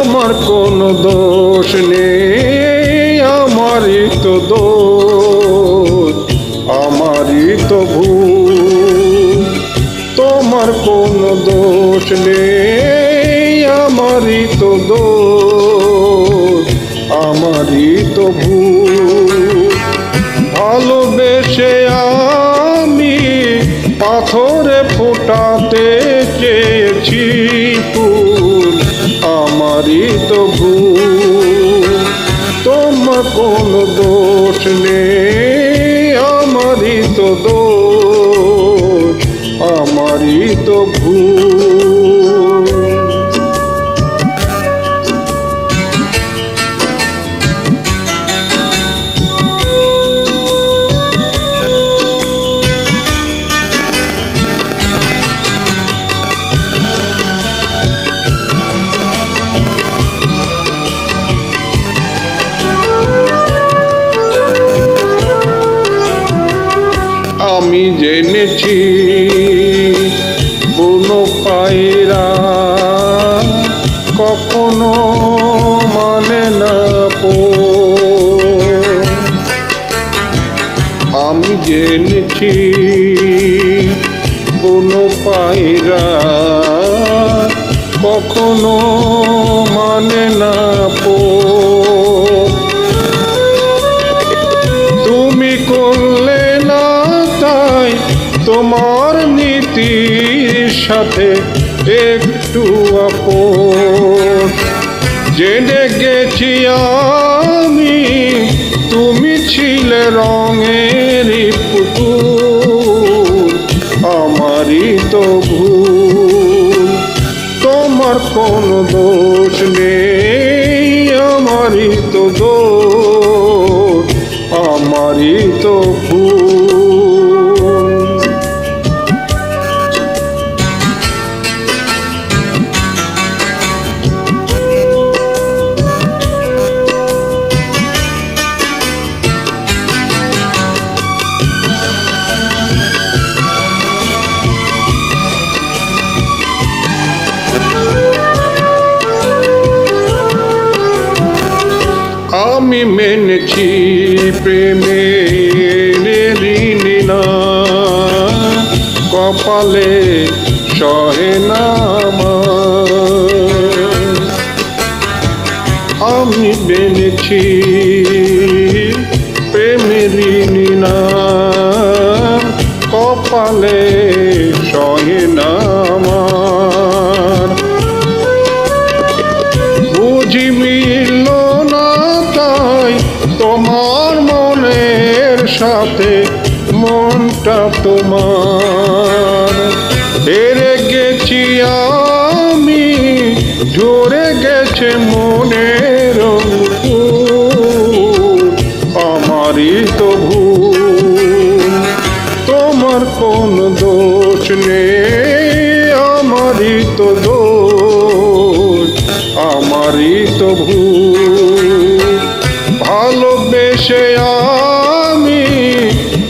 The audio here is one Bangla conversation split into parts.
তোমার কোনো দোষ নেই, আমারই তো দোষ, আমারই তো ভুল। তোমার কোনো দোষ নেই, আমারই তো দোষ, আমারই তো ভুল। ভালোবেসে আমি পাথরে ফোটাতে চেয়েছি ফুল, আমারই তো ভুল। তোমার কোনো দোষ নেই, আমারই তো দোষ, আমারই তো ভুল। আমি জেনেছি কোনো পায়রা কখনো মানে না পোষ। আমি জেনেছি কোনো পায়রা কখনো মানে না পোষ। তুমি করলে না তাই তোমার নীতির সাথে একটু আপোষ। জেনে গেছি আমি তুমি ছিলে রঙের পুতুল, আমারই তো ভুল। তোমার কোনো দোষ নেই, আমারই তো দোষ, আমারই তো ভুল। আমি মেনেছি প্রেমের ঋণ না, কপালে সহে না আমার। আমি মেনেছি প্রেমের ঋণ না, কপালে সহে না আমার। বুঝি মিলল না তাই তোমার মনের সাথে মনটা তোমার। হেরে গেছি আমি, ঝরে গেছে মনের ফুল, আমারই তো ভুল। তোমার কোনো দোষ নেই, আমারই তো দোষ, আমারই তো ভুল। ভালোবেসে আমি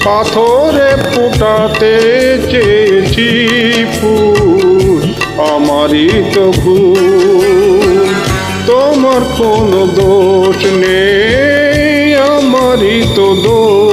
পাথরে ফোটাতে চেয়েছি ফুল, আমারই তো ভুল। তোমার কোনো দোষ নেই, আমারই তো দোষ,